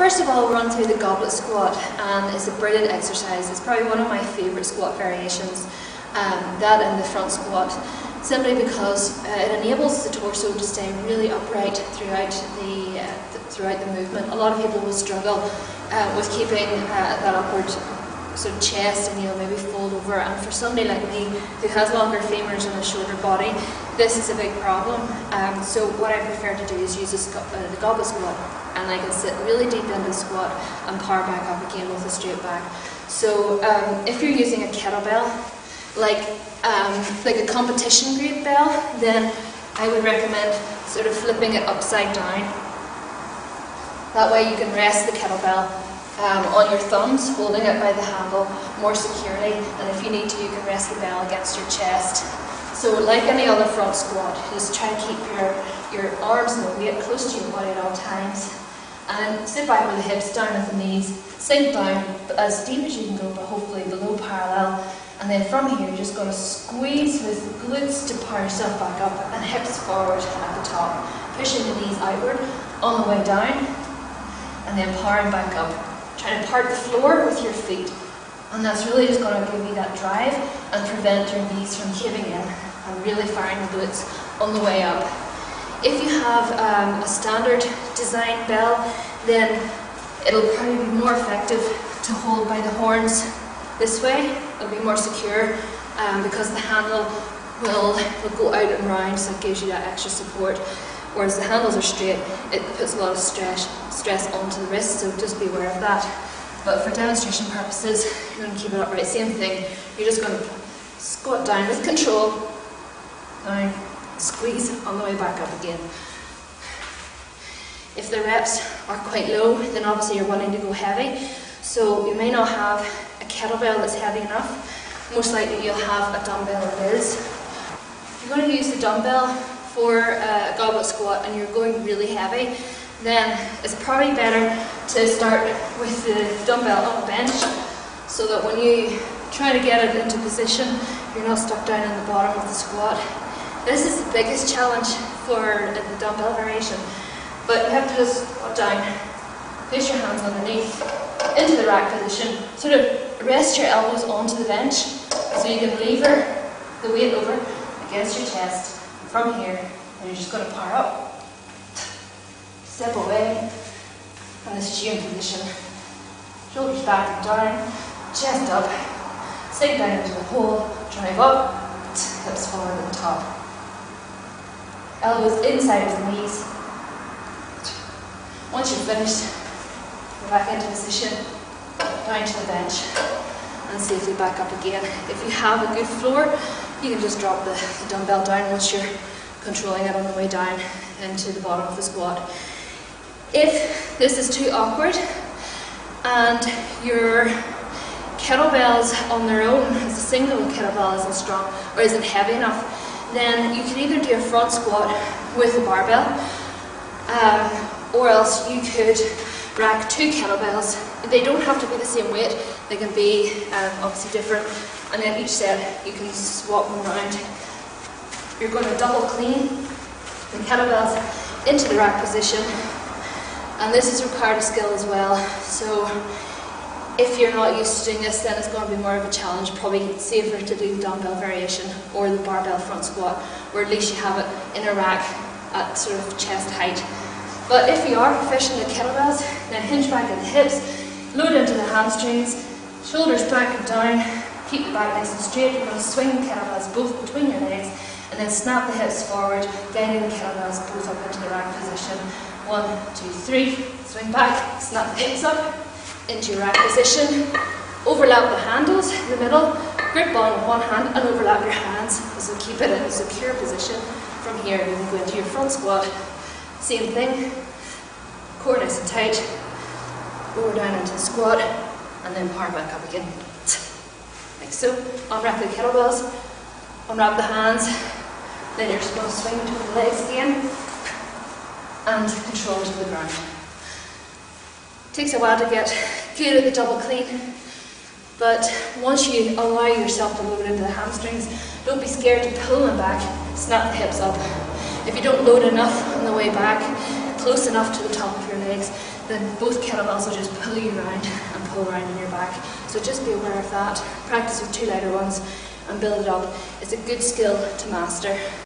first of all, we'll run through the goblet squat, and it's a brilliant exercise. It's probably one of my favourite squat variations, that and the front squat, simply because it enables the torso to stay really upright throughout the movement. A lot of people will struggle with keeping that upward sort of chest and maybe fold over, and for somebody like me who has longer femurs and a shorter body, this is a big problem. So what I prefer to do is use the goblet squat, and I can sit really deep into the squat and power back up again with a straight back. So if you're using a kettlebell, like a competition grade bell, then I would recommend sort of flipping it upside down. That way you can rest the kettlebell on your thumbs, holding it by the handle more securely, and if you need to, you can rest the bell against your chest. So like any other front squat, just try to keep your arms and the weight close to your body at all times, and sit back with the hips down at the knees, sink down as deep as you can go, but hopefully below parallel, and then from here you're just going to squeeze with glutes to power yourself back up, and hips forward at the top, pushing the knees outward on the way down, and then powering back up. Trying to part the floor with your feet, and that's really just going to give you that drive and prevent your knees from caving in, and really firing the glutes on the way up. If you have a standard design bell, then it'll probably be more effective to hold by the horns this way. It'll be more secure because the handle will go out and round, so it gives you that extra support. Whereas the handles are straight, it puts a lot of stress onto the wrist, so just be aware of that. But for demonstration purposes, you're going to keep it upright. Same thing, you're just going to squat down with control, down, squeeze on the way back up again. If the reps are quite low, then obviously you're wanting to go heavy. So you may not have a kettlebell that's heavy enough. Most likely you'll have a dumbbell that is. If you're going to use the dumbbell for a goblet squat and you're going really heavy, then it's probably better to start with the dumbbell on a bench, so that when you try to get it into position, you're not stuck down in the bottom of the squat. This is the biggest challenge for the dumbbell variation, but you have to just squat down, place your hands underneath, into the rack position, sort of rest your elbows onto the bench, so you can lever the weight over against your chest. From here, and you're just going to power up, step away, and this is your position. Shoulders back and down, chest up, sink down into the hole, drive up, hips forward and top. Elbows inside of the knees. Once you're finished, go back into position, down to the bench, and safely back up again. If you have a good floor, you can just drop the dumbbell down once you're controlling it on the way down into the bottom of the squat. If this is too awkward and your kettlebells on their own, as a single kettlebell isn't strong or isn't heavy enough, then you can either do a front squat with a barbell, or else you could rack two kettlebells. They don't have to be the same weight, they can be obviously different, and then each set you can swap them around. You're going to double clean the kettlebells into the rack position, and this is required skill as well. So if you're not used to doing this, then it's going to be more of a challenge. Probably safer to do the dumbbell variation or the barbell front squat, where at least you have it in a rack at sort of chest height. But if you are proficient at kettlebells, then hinge back at the hips, load into the hamstrings, shoulders back and down, keep the back nice and straight. You're going to swing the kettlebells both between your legs, and then snap the hips forward, guiding the kettlebells both up into the rack position. 1, 2, 3, swing back, snap the hips up into your rack position, overlap the handles in the middle, grip on with one hand and overlap your hands, so keep it in a secure position. From here you can go into your front squat, same thing, core nice and tight, lower down into the squat, and then power back up again, like so. Unwrap the kettlebells, unwrap the hands, then you're just going to swing between the legs again, and control to the ground. Takes a while to get good at the double clean, but once you allow yourself to load into the hamstrings, don't be scared to pull them back, snap the hips up. If you don't load enough on the way back, close enough to the top of your legs, then both kettlebells will just pull you around and pull around in your back. So just be aware of that. Practice with 2 lighter ones and build it up. It's a good skill to master.